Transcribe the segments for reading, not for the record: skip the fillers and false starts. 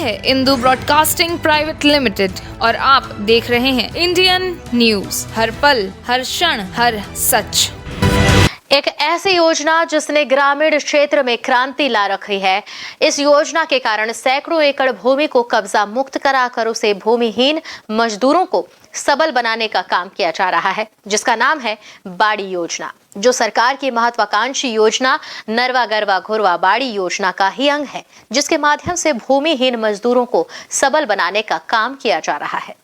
है Indu broadcasting private limited और आप देख रहे हैं इंडियन न्यूज, हर पल, हर क्षण, हर सच। एक ऐसी योजना जिसने ग्रामीण क्षेत्र में क्रांति ला रखी है। इस योजना के कारण सैकड़ों एकड़ भूमि को कब्जा मुक्त कराकर उसे भूमिहीन मजदूरों को सबल बनाने का काम किया जा रहा है, जिसका नाम है बाड़ी योजना, जो सरकार की महत्वाकांक्षी योजना नरवा गरवा घुरवा बाड़ी योजना का ही अंग है, जिसके माध्यम से भूमिहीन मजदूरों को सबल बनाने का काम किया जा रहा है।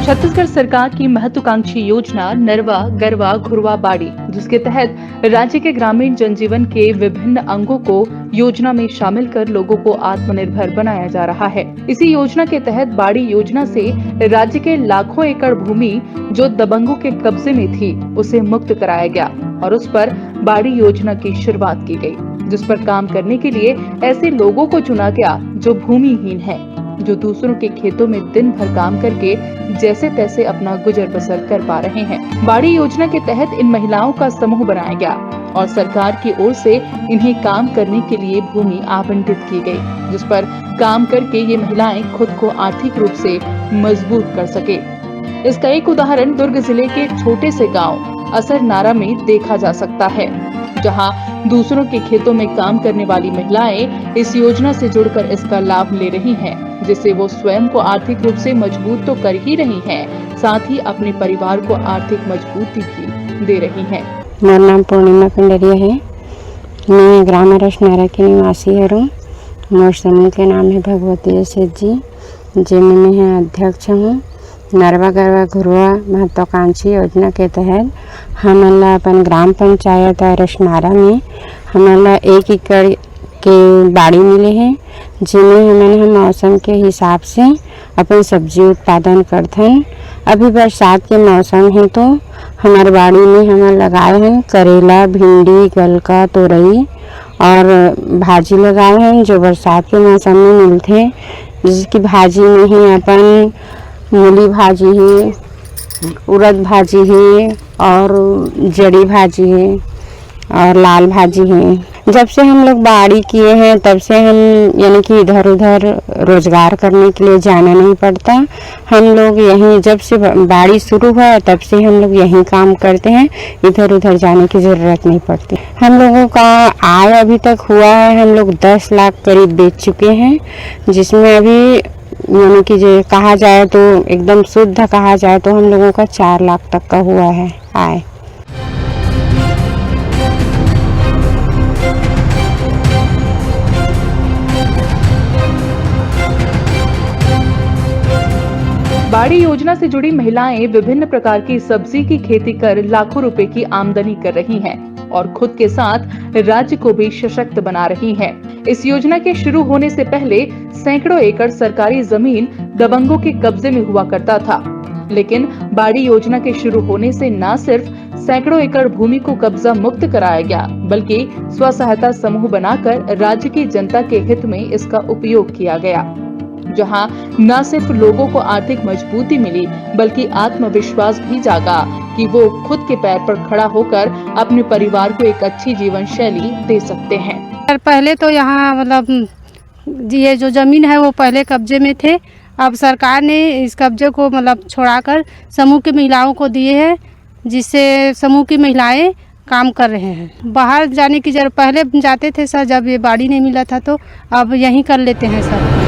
छत्तीसगढ़ सरकार की महत्वाकांक्षी योजना नरवा गरवा घुरवा बाड़ी, जिसके तहत राज्य के ग्रामीण जनजीवन के विभिन्न अंगों को योजना में शामिल कर लोगों को आत्मनिर्भर बनाया जा रहा है। इसी योजना के तहत बाड़ी योजना से राज्य के लाखों एकड़ भूमि जो दबंगों के कब्जे में थी, उसे मुक्त कराया गया और उस पर बाड़ी योजना की शुरुआत की गई, जिस पर काम करने के लिए ऐसे लोगों को चुना गया जो भूमिहीन है, जो दूसरों के खेतों में दिन भर काम करके जैसे तैसे अपना गुजर बसर कर पा रहे हैं। बाड़ी योजना के तहत इन महिलाओं का समूह बनाया गया और सरकार की ओर से इन्हें काम करने के लिए भूमि आवंटित की गई, जिस पर काम करके ये महिलाएं खुद को आर्थिक रूप से मजबूत कर सके। इसका एक उदाहरण दुर्ग जिले के छोटे से गाँव असर नारा में देखा जा सकता है, जहां दूसरों के खेतों में काम करने वाली महिलाएं इस योजना से जुड़कर इसका लाभ ले रही हैं, जिससे वो स्वयं को आर्थिक रूप से मजबूत तो कर ही रही हैं, साथ ही अपने परिवार को आर्थिक मजबूती भी दे रही हैं। मेरा नाम पूर्णिमा पिंडरिया है। मैं ग्राम रसनारा की निवासी हूँ। मोर समूह के नाम है भगवती सेठ जी, जिनमें मैं अध्यक्ष हूँ। नरवा गरवा घुरवा महत्वाकांक्षी योजना के तहत हमला अपन ग्राम पंचायत रसनारा में हमला 1 एकड़ के बाड़ी मिले हैं, जिन्हें हम मौसम के हिसाब से अपन सब्जी उत्पादन करथन। अभी बरसात के मौसम है तो हमारे बाड़ी में हम लगाए हैं करेला, भिंडी, गलका, तोरई और भाजी लगाए हैं, जो बरसात के मौसम में मिलते। जिसकी भाजी में ही अपन मूली भाजी है, उड़द भाजी है और जड़ी भाजी है और लाल भाजी है। जब से हम लोग बाड़ी किए हैं तब से हम यानी कि इधर उधर रोजगार करने के लिए जाना नहीं पड़ता। हम लोग यहीं जब से बाड़ी शुरू हुआ तब से हम लोग यहीं काम करते हैं, इधर उधर जाने की ज़रूरत नहीं पड़ती। हम लोगों का आय अभी तक हुआ है, हम लोग 10 लाख करीब बेच चुके हैं, जिसमें अभी यानी कि जो कहा जाए तो एकदम शुद्ध कहा जाए तो हम लोगों का 4 लाख तक का हुआ है आय। बाड़ी योजना से जुड़ी महिलाएं विभिन्न प्रकार की सब्जी की खेती कर लाखों रुपए की आमदनी कर रही हैं और खुद के साथ राज्य को भी सशक्त बना रही हैं। इस योजना के शुरू होने से पहले सैकड़ों एकड़ सरकारी जमीन दबंगों के कब्जे में हुआ करता था, लेकिन बाड़ी योजना के शुरू होने से न सिर्फ सैकड़ों एकड़ भूमि को कब्जा मुक्त कराया गया, बल्कि स्व सहायता समूह बनाकर राज्य की जनता के हित में इसका उपयोग किया गया, जहां न सिर्फ लोगों को आर्थिक मजबूती मिली बल्कि आत्मविश्वास भी जागा कि वो खुद के पैर पर खड़ा होकर अपने परिवार को एक अच्छी जीवन शैली दे सकते हैं। पहले तो यहाँ मतलब ये जो जमीन है वो पहले कब्जे में थे, अब सरकार ने इस कब्जे को मतलब छोड़ाकर समूह की महिलाओं को दिए हैं, जिससे समूह की महिलाएं काम कर रहे हैं। बाहर जाने की जरूरत, पहले जाते थे सर जब ये बाड़ी नहीं मिला था, तो अब यहीं कर लेते हैं सर।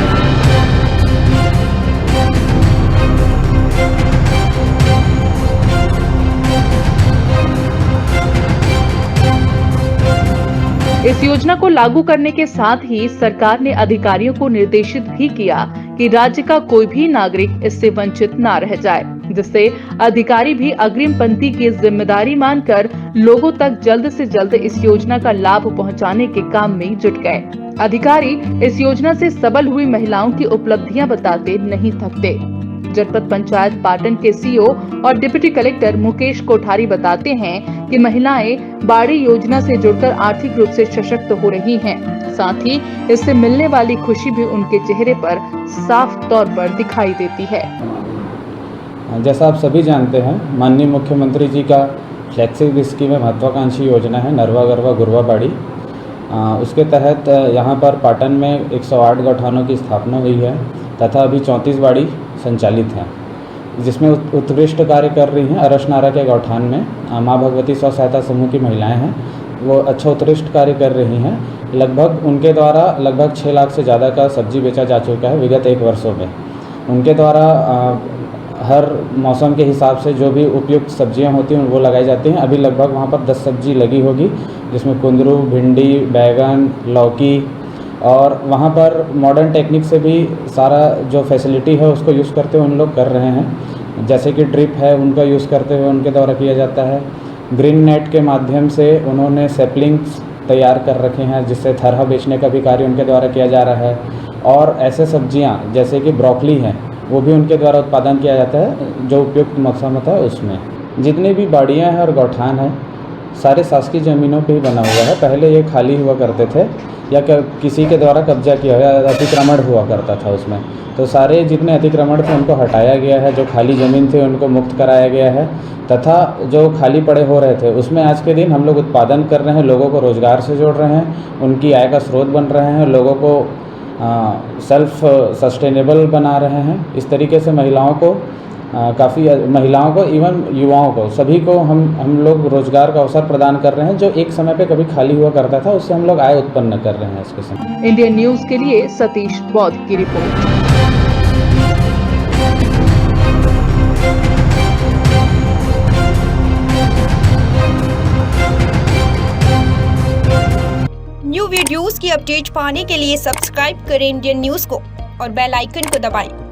इस योजना को लागू करने के साथ ही सरकार ने अधिकारियों को निर्देशित भी किया कि राज्य का कोई भी नागरिक इससे वंचित ना रह जाए, जिससे अधिकारी भी अग्रिम पंक्ति की जिम्मेदारी मानकर लोगों तक जल्द से जल्द इस योजना का लाभ पहुंचाने के काम में जुट गए। अधिकारी इस योजना से सबल हुई महिलाओं की उपलब्धियां बताते नहीं थकते। जनपद पंचायत पाटन के सीओ और डिप्टी कलेक्टर मुकेश कोठारी बताते हैं कि महिलाएं बाड़ी योजना से जुड़कर आर्थिक रूप से सशक्त हो रही हैं। साथ ही इससे मिलने वाली खुशी भी उनके चेहरे पर साफ तौर पर दिखाई देती है। जैसा आप सभी जानते हैं, माननीय मुख्यमंत्री जी का फ्लैगशिप स्कीम में महत्वाकांक्षी योजना है नरवा गरवा घुरवा बाड़ी। उसके तहत यहाँ पर पाटन में 108 गौठानों की स्थापना हुई है तथा अभी 34 बाड़ी संचालित हैं, जिसमें उत्कृष्ट कार्य कर रही हैं अरशनारा के गौठान में माँ भगवती स्व सहायता समूह की महिलाएं हैं, वो अच्छा उत्कृष्ट कार्य कर रही हैं। लगभग उनके द्वारा लगभग 6 लाख से ज़्यादा का सब्जी बेचा जा चुका है विगत 1 वर्षों में। उनके द्वारा हर मौसम के हिसाब से जो भी उपयुक्त सब्जियां होती हैं वो लगाई जाती हैं। अभी लगभग वहाँ पर 10 सब्जी लगी होगी, जिसमें कुंदरू, भिंडी, बैगन, लौकी, और वहाँ पर मॉडर्न टेक्निक से भी सारा जो फैसिलिटी है उसको यूज़ करते हुए उन लोग कर रहे हैं। जैसे कि ड्रिप है उनका यूज़ करते हुए उनके द्वारा किया जाता है। ग्रीन नेट के माध्यम से उन्होंने सैपलिंग्स तैयार कर रखे हैं, जिससे थरहा बेचने का भी कार्य उनके द्वारा किया जा रहा है। और ऐसे सब्जियां जैसे कि ब्रोकली हैं वो भी उनके द्वारा उत्पादन किया जाता है जो उपयुक्त मौसम होता है उसमें। जितनी भी बाड़ियाँ हैं और गौठान हैं सारे शासकीय ज़मीनों पे ही बना हुआ है। पहले ये खाली हुआ करते थे या किसी के द्वारा कब्जा किया हुआ अतिक्रमण हुआ करता था उसमें, तो सारे जितने अतिक्रमण थे उनको हटाया गया है। जो खाली ज़मीन थी उनको मुक्त कराया गया है तथा जो खाली पड़े हो रहे थे उसमें आज के दिन हम लोग उत्पादन कर रहे हैं, लोगों को रोज़गार से जोड़ रहे हैं, उनकी आय का स्रोत बन रहे हैं, लोगों को सेल्फ सस्टेनेबल बना रहे हैं। इस तरीके से महिलाओं को महिलाओं को इवन युवाओं को सभी को हम लोग रोजगार का अवसर प्रदान कर रहे हैं, जो एक समय पे कभी खाली हुआ करता था उससे हम लोग आय उत्पन्न कर रहे हैं इसके समय। इंडियन न्यूज के लिए सतीश बौद्ध की रिपोर्ट। न्यू वीडियोस की अपडेट पाने के लिए सब्सक्राइब करें इंडियन न्यूज को और बेल आइकन को दबाएं।